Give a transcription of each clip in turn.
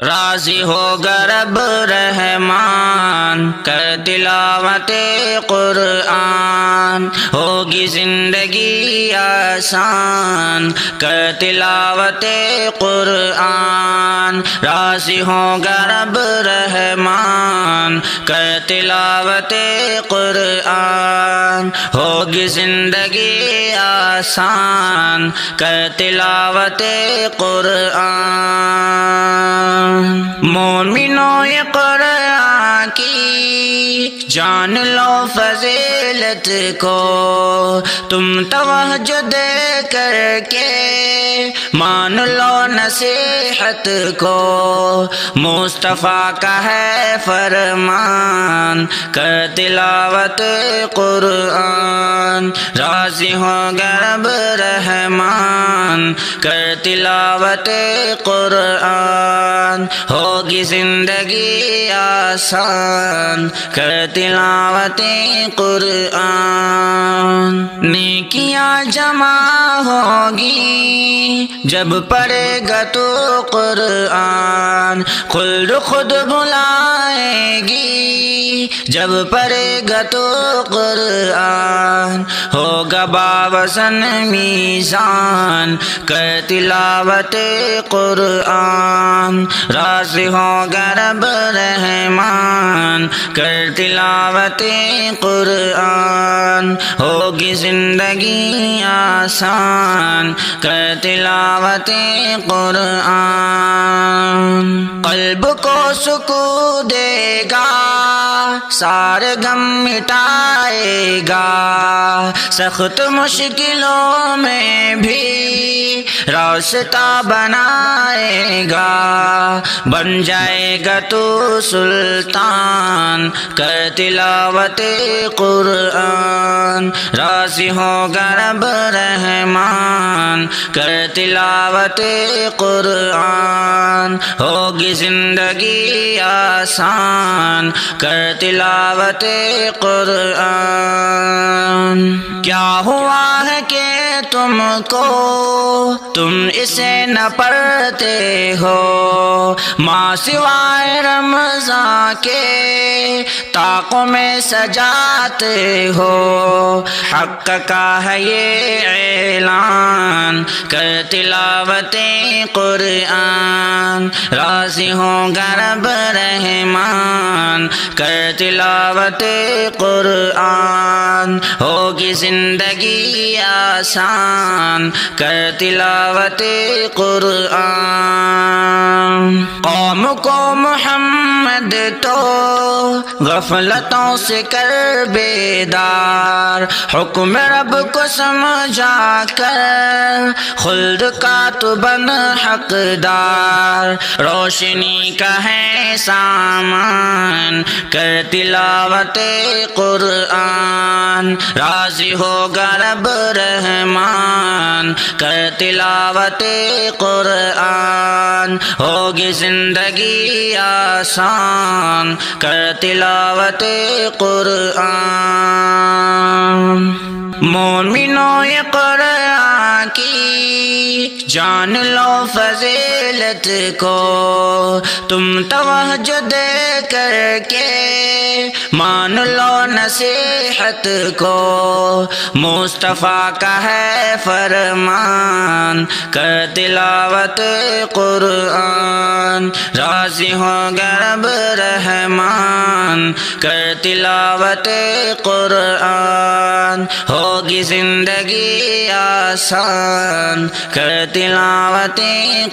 راضی ہوگا رب رحمان کر تلاوت قرآن، ہوگی زندگی آسان کر تلاوت قرآن۔ راضی ہوگا رب رحمان کر تلاوت قرآن، ہوگی زندگی آسان کر تلاوت قرآن۔ مومنوں یہ قرآن کی جان لو فضیلت کو، تم توجہ دے کر کے مان لو نصیحت کو، مصطفیٰ کا ہے فرمان کر تلاوت قرآن۔ راضی ہوگا رب رحمان کر تلاوت قرآن، ہوگی زندگی آسان کر تلاوت قرآن۔ نیکیاں جمع ہوگی جب پڑھے گا تو قرآن، خلد خود بلائے گی جب پڑھے گا تو قرآن، ہوگا باوزن میزان کر تلاوت قرآن۔ راضی ہوگا رب رحمان کر تلاوت قرآن، ہوگی زندگی آسان کر تلاوت قرآن۔ قلب کو سکون دے گا سارے غم مٹائے گا، سخت مشکلوں میں بھی راستہ بنائے گا، بن جائے گا تو سلطان کر تلاوت قرآن۔ راضی ہوگا رب رحمان کر تلاوت قرآن، ہوگی زندگی آسان کر تلاوت قرآن۔ کیا ہوا ہے کہ تم کو تم اسے نہ پڑھتے ہو، ماں سوائے رمضان کے طاقوں میں سجاتے ہو، حق کا ہے یہ اعلان کر تلاوت قرآن۔ راضی ہوگا رب رحمان کر تلاوت قرآن، ہوگی زندگی آسان کر تلاوت قرآن۔ قوم کو محمد تو غفلتوں سے کر بیدار، حکم رب کو سمجھا کر خلد کا تو بن حقدار، روشنی کا ہے سامان کر تلاوت قرآن۔ راضی ہوگا رب رحمان کر تلاوت قرآن، ہوگی زندگی آسان کر تلاوت قرآن۔ مومنوں یہ قرآن کی جان لو فضیلت کو، تم توجہ دے کر کے مان لو نصیحت کو، مصطفیٰ کا ہے فرمان کر تلاوت قرآن۔ راضی ہوگا رب رحمان کر تلاوت قرآن، ہوگی زندگی آسان کر تلاوت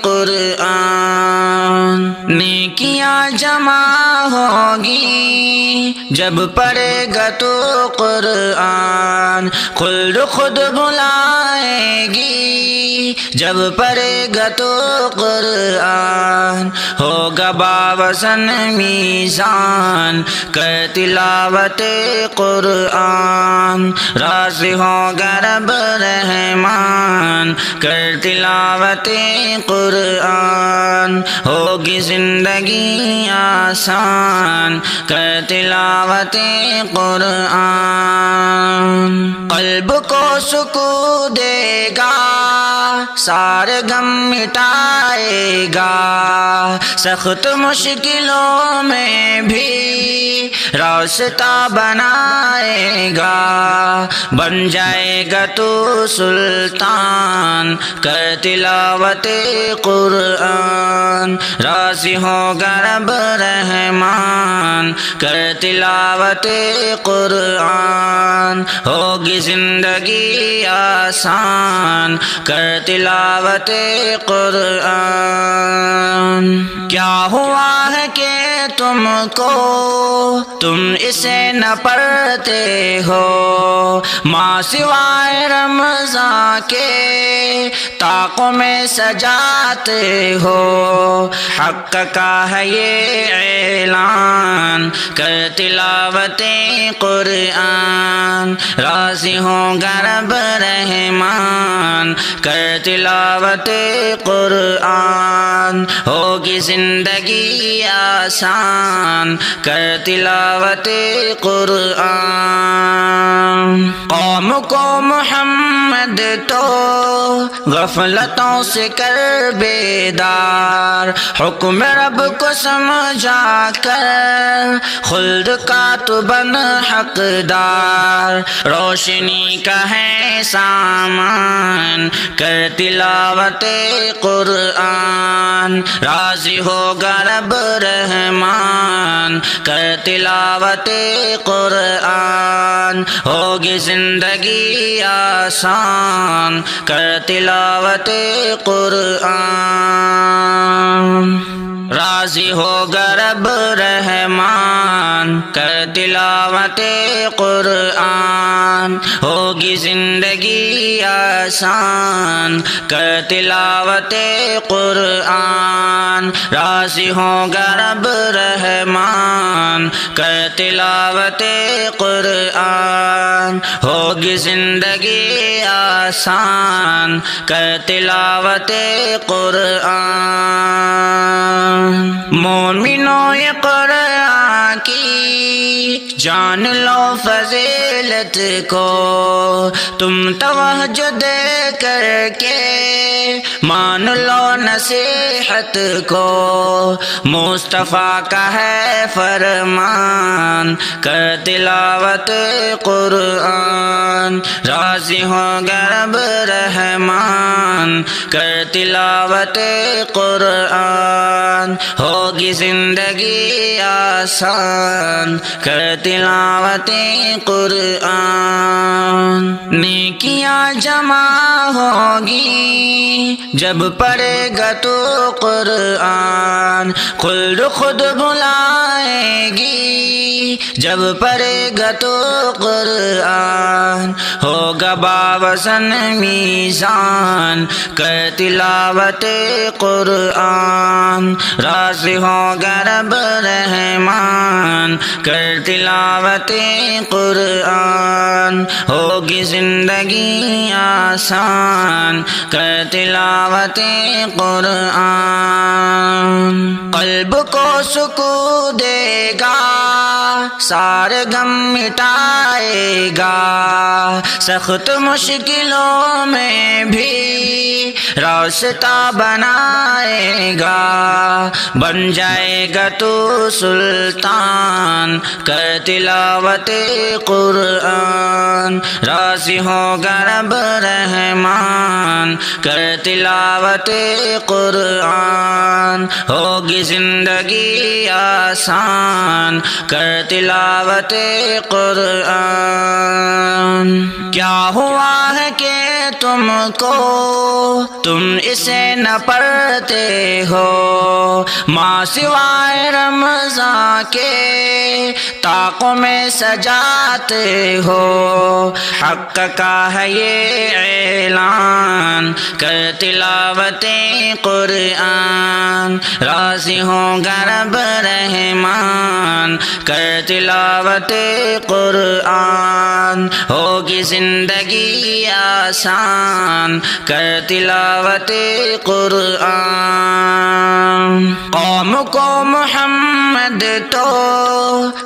قرآن۔ نیکیاں جمع ہوگی جب پڑھے گا تو قرآن، خلد خود بلائے گی جب پڑھے گا تو قرآن، ہوگا باوزن میزان کر تلاوت قرآن۔ راضی ہوگا رب رحمان رحمان کر تلاوت قرآن، ہوگی زندگی آسان کر تلاوت قرآن۔ قلب کو سکون دے گا، سارے غم مٹائے گا، سخت مشکلوں میں بھی راستہ بنائے گا، بن جائے گا تو سلطان کر تلاوت قرآن، راضی ہوگا رب رحمان کر تلاوت قرآن، ہوگی زندگی آسان کر تلاوت قرآن۔ کیا ہوا ہے کہ تم کو تم اسے نہ پڑھتے ہو، ماں سوائے رمضان کے طاقوں میں سجاتے ہو، حق کا ہے یہ اعلان کر تلاوت قرآن، راضی ہوگا رب رحمان کر تلاوت قرآن، ہوگی زندگی آسان کر تلاوت قرآن۔ قوم کو محمد تو غفلتوں سے کر بیدار، حکم رب کو سمجھا کر خلد کا تو بن حقدار، روشنی کا ہے سامان کر تلاوت قرآن، راضی ہوگا رب رحمان کر تلاوت قرآن، ہوگی زندگی آسان کر تلاوت قرآن، راضی ہوگا رب رحمان کر تلاوت قرآن، ہوگی زندگی آسان کر تلاوت قرآن، راضی ہوگا رب رحمان کر تلاوت قرآن، ہوگی زندگی آسان کر تلاوت قرآن۔ مومنوں یہ قرآن کی جان لو فضیلت کو، تم توجہ دے کر کے مان لو نصیحت کو، مصطفیٰ کا ہے فرمان کر تلاوت قرآن، راضی ہوگا رب رحمان کر تلاوت قرآن، ہوگی زندگی آسان کر تلاوت قرآن، نیکیاں جمع ہوگی جب پڑھے گا تو قرآن، خلد خود بلائے گی جب پڑھے گا تو قرآن، ہوگا باوزن میزان کر تلاوت قرآن، راضی ہوگا رب رحمان کر تلاوت قرآن، ہوگی زندگی آسان کر تلاوت قرآن، قلب کو سکون دے گا، سارے غم مٹائے گا، سخت مشکلوں میں بھی راستہ بنائے گا، بن جائے گا تو سلطان کر تلاوت قرآن، راضی ہوگا رب رحمان کر تلاوت قرآن، ہوگی زندگی آسان کر تلاوت قرآن۔ کیا ہوا ہے کہ تم کو تم اسے نہ پڑھتے ہو ماں سوائے رمضان کے طاقوں میں سجاتے ہو حق کا ہے یہ اعلان کر تلاوت قرآن راضی ہوگا رب رحمان کر تلاوت قرآن ہوگی زندگی آسان کر تلاوت قرآن قوم کو محمد تو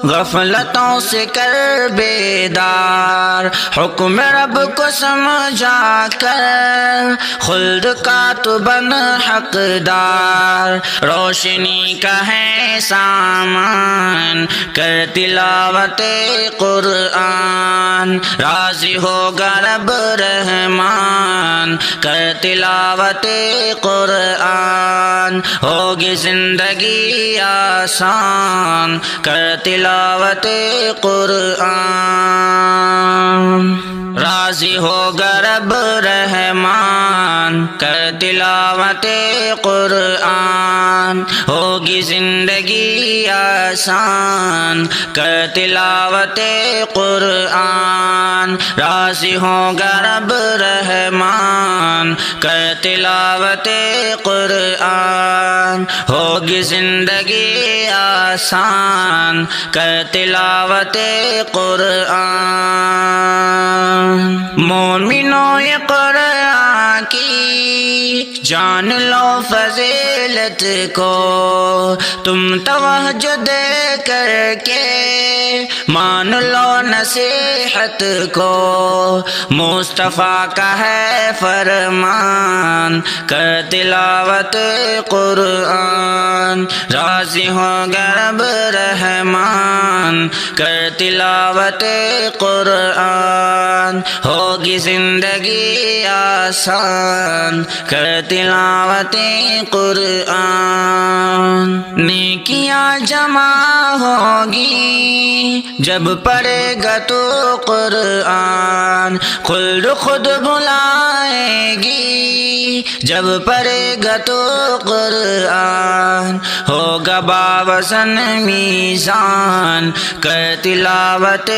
غفلتوں سے کر بیدار حکم رب کو سمجھا کر خلد کا تو بن حقدار روشنی کا ہے سامان کر تلاوت قرآن راضی ہوگا رب رحمان کر تلاوت قرآن ہوگی زندگی آسان کر تلاوت قرآن راضی ہوگا رب رحمان کر تلاوت قرآن ہوگی زندگی آسان کر تلاوت قرآن راضی ہوگا رب رحمان کر تلاوت قرآن ہوگی زندگی آسان کر تلاوت قرآن مومنوں یہ قرآن کی جان لو فضیلت کو تم توجہ دے کر کے مان لو نصیحت کو مصطفیٰ کا ہے فرمان کر تلاوت قرآن راضی ہوگا رب رحمان کر تلاوت قرآن ہوگی زندگی آسان کر تلاوت قرآن نیکیاں جمع ہوگی جب پڑھے گا تو قرآن خلد خود بلائے گی جب پڑھے گا تو قرآن ہوگا باوزن میزان کر تلاوت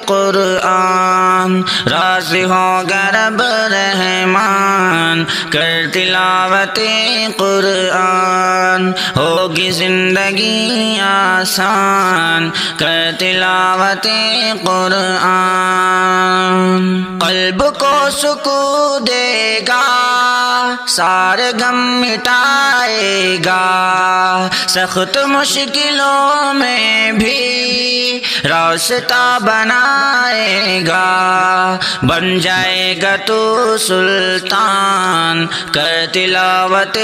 قرآن راضی ہوگا رب رحمان کر تلاوت قرآن ہوگی زندگی آسان کر تلاوت قرآن قلب کو سکون دے گا سارے غم مٹائے گا سخت مشکلوں میں بھی راستہ بنائے گا بن جائے گا تو سلطان کر تلاوت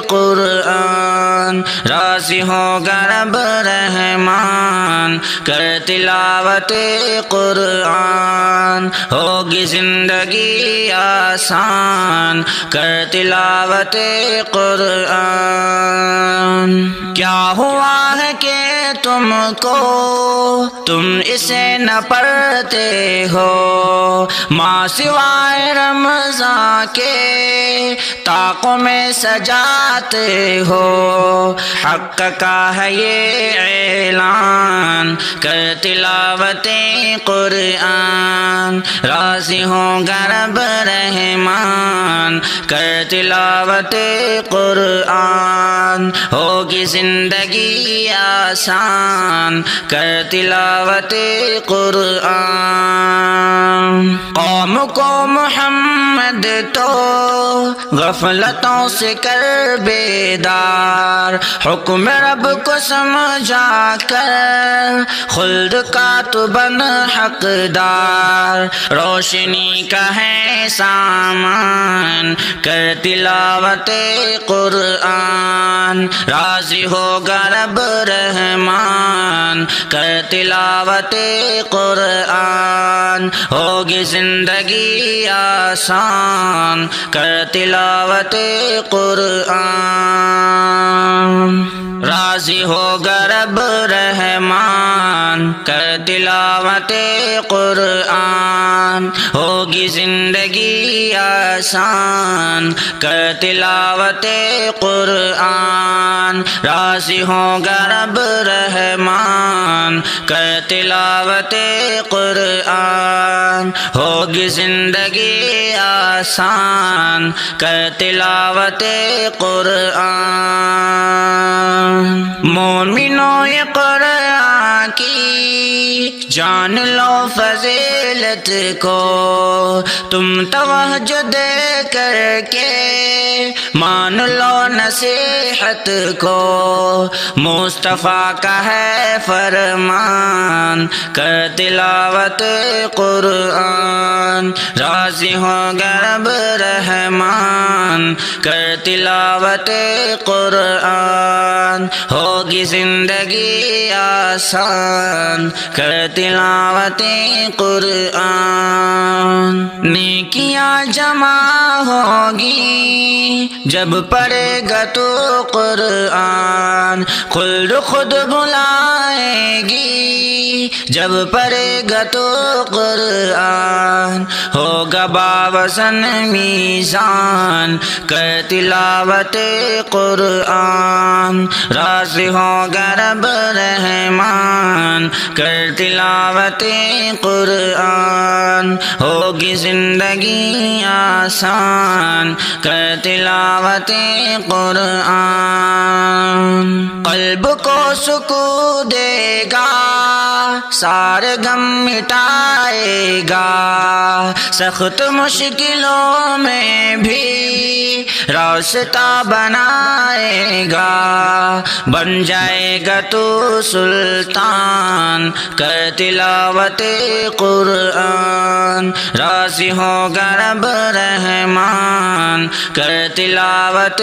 قرآن راضی ہوگا رب رحمان کر تلاوت قرآن ہوگی زندگی آسان کر تلاوت قرآن کیا ہوا ہے کہ تم کو تم اسے نہ پڑھتے ہو ماں سوائے رمضان کے طاقوں میں سجاتے ہو حق کا ہے یہ اعلان کر تلاوت قرآن راضی ہوگا رب رحمان کر تلاوت قرآن ہوگی زندگی آسان کر تلاوت قرآن قوم کو محمد تو غفلتوں سے کر بیدار حکم رب کو سمجھا کر خلد کا تو بن حقدار روشنی کا ہے سامان کر تلاوت قرآن راضی ہوگا رب رحمان کر تلاوت قرآن ہوگی زندگی آسان کر تلاوت قرآن راضی ہوگا رب رحمان کر تلاوت قرآن، ہوگی زندگی آسان کر تلاوت قرآن، راضی ہوگا رب رحمان کر تلاوت قرآن، ہوگی زندگی آسان کر تلاوت قرآن۔ مومنوں یہ قرآن کی جان لو فضیلت کو، تم توجہ دے کر کے مان لو نصیحت کو، مصطفیٰ کا ہے فرمان کر تلاوت قرآن، راضی ہوگا رب رحمان کر تلاوت قرآن، ہوگی زندگی آسان کر تلاوت قرآن، نیکیاں جمع ہوگی جب پڑھے گا تو قرآن، خلد خود بلائے گی جب پڑھے گا تو قرآن، ہوگا باوزن میزان کر تلاوت قرآن، راضی ہوگا رب رحمان کر تلاوت قرآن، ہوگی زندگی آسان کر تلاوت قرآن، قلب کو سکون دے گا سارے غم مٹائے گا، سخت مشکلوں میں بھی راستہ بنائے گا، بن جائے گا تو سلطان کر تلاوت قرآن، راضی ہوگا رب رحمان کر تلاوت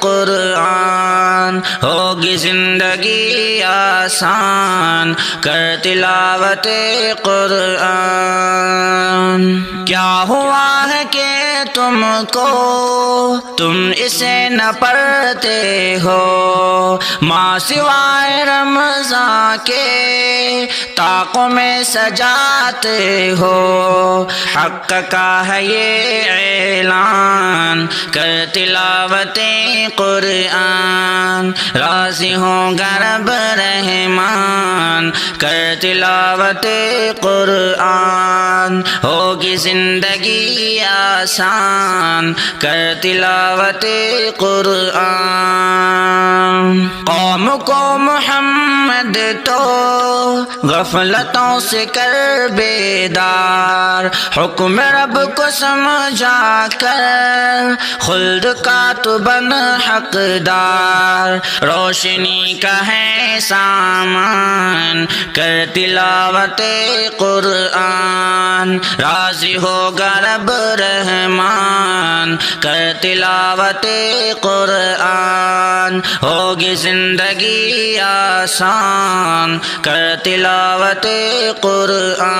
قرآن، ہوگی زندگی آسان کر تلاوت قرآن۔ کیا ہوا ہے کہ تم کو تم اسے نہ پڑھتے ہو، ماں سوائے رمضان کے طاقوں میں سجاتے ہو، حق کا ہے یہ اعلان کر تلاوت قرآن، راضی ہوگا رب رحمان کر تلاوت قرآن، ہوگی زندگی آسان کر تلاوت قرآن۔ قوم کو محمد تو غفلتوں سے کر بیدار، حکم رب کو سمجھا کر خلد کا تو بن حقدار، روشنی کا ہے سامان کر تلاوت قرآن، راضی ہوگا رب رحمان کر تلاوت قرآن، ہوگی زندگی آسان کر تلاوت قرآن،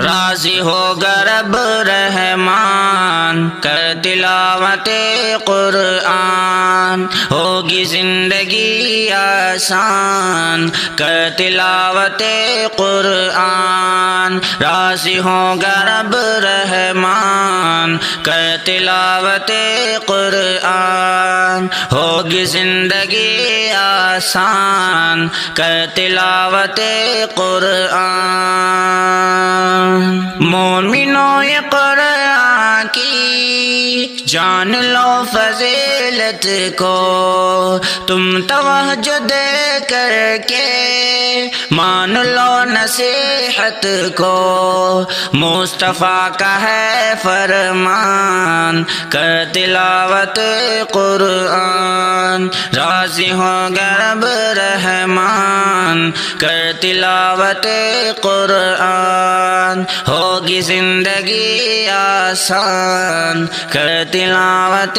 راضی ہوگا رب رحمان کر تلاوت قرآن، ہوگی زندگی آسان کر تلاوت قرآن، راضی ہوگا رب رحمان کر تلاوت قرآن، ہوگی زندگی آسان کر تلاوت قرآن۔ مومنوں یہ قرآن کی جان لو فضیلت کو، تم توجہ دے کر کے مان لو نصیحت کو، مصطفیٰ کا ہے فرمان کر تلاوت قرآن، راضی ہوگا رب رحمان کر تلاوت قرآن، ہوگی زندگی آسان کر تلاوت تلاوت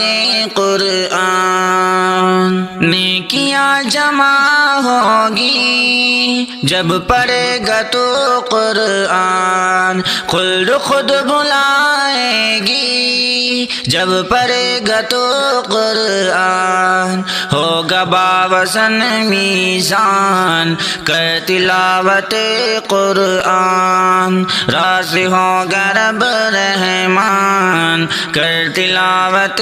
قرآن. نیکیاں جمع ہوگی جب پڑھے گا تو قرآن. خلد خود بلائے گی جب پڑھے گا تو قرآن. ہوگا باوزن میزان کر تلاوت قرآن. راضی ہوگا رب رحمان کر تلاوت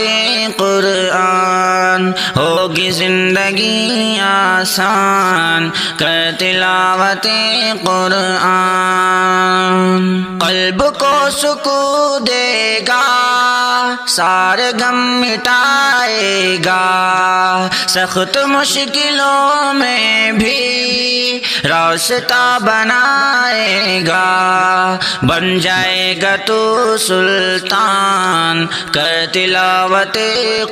قرآن. ہوگی زندگی آسان کر تلاوت قرآن. قلب کو سکون دے گا سارے غم مٹائے گا. سخت مشکلوں میں بھی راستہ بنائے گا. بن جائے گا تو سلطان کر تلاوت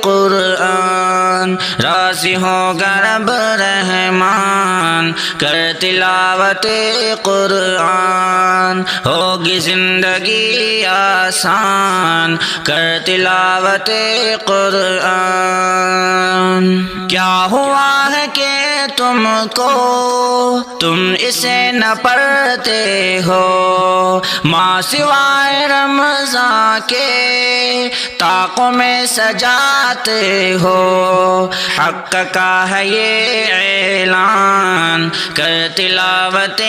قرآن. راضی ہوگا رب رحمان کر تلاوت قرآن. ہوگی زندگی آسان کر تلاوت قرآن. کیا ہوا ہے کہ تم کو تم اسے نہ پڑھتے ہو. ماں سوائے رمضان کے طاقوں میں سجاتے ہو. حق کا ہے یہ اعلان کر تلاوت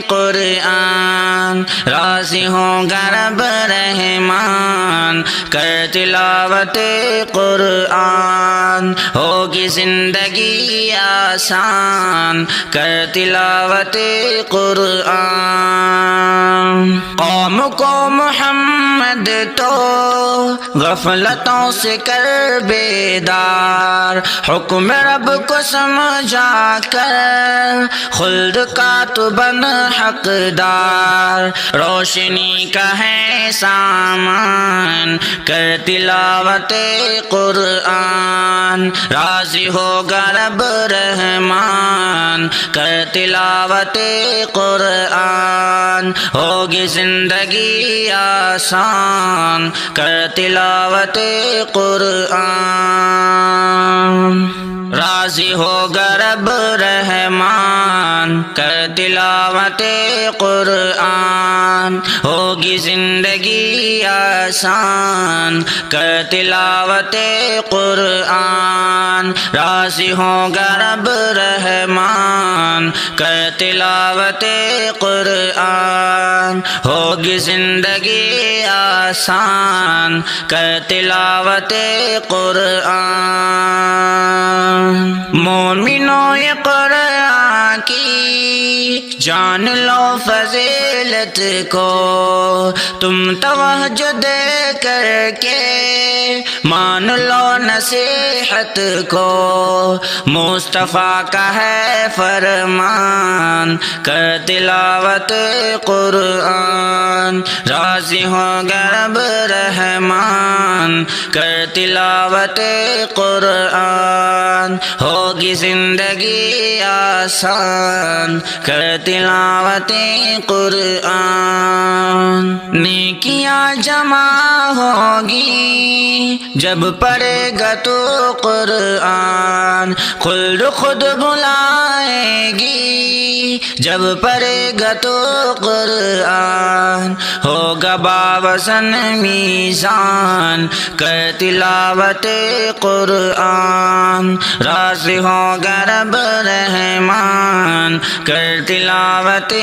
قرآن. راضی ہوگا رب رحمان کر تلاوت قرآن. ہوگی زندگی آسان کر تلاوت قرآن. قوم کو محمد تو غفلتوں سے کر بیدار. حکم رب کو سمجھا کر خلد کا تو بن حقدار. روشنی کا ہے سامان کر تلاوت قرآن. راضی ہوگا رب رحمان کر تلاوت قرآن. ہوگی زندگی آسان کر تلاوت قرآن. راضی ہوگا رب رحمان کر تلاوت قرآن. ہوگی زندگی آسان کر تلاوت قرآن. راضی ہوگا رب رحمان کر تلاوت قرآن. ہوگی زندگی آسان کر تلاوت قرآن. مومنوں یہ قرآن کی جان لو فضیلت کو. تم توجہ دے کر کے مان لو نصیحت کو. مصطفیٰ کا ہے فرمان کر تلاوت قرآن. راضی ہوگا رب رحمان کر تلاوت قرآن. ہوگی زندگی آسان کر تلاوت قرآن. نیکیاں جمع ہوگی جب پڑھے گا تو قرآن. خلد خود بلائے گی جب پڑھے گا تو قرآن. ہوگا باوزن میزان کر تلاوت قرآن. راضی ہوگا رب رحمان کر تلاوت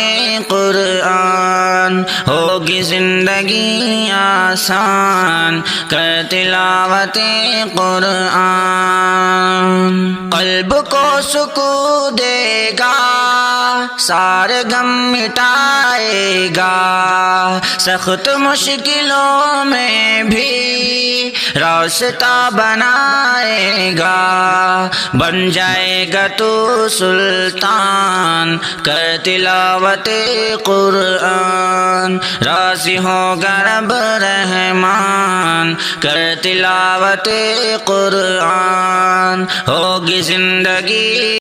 قرآن. ہوگی زندگی آسان کر تلاوت قرآن. قلب کو سکون دے گا سارے غم مٹائے گا. سخت مشکلوں میں بھی راستہ بنائے گا. بن جائے گا تو سلطان کر تلاوت قرآن. راضی ہوگا رب رحمان کر تلاوت قرآن. ہوگی زندگی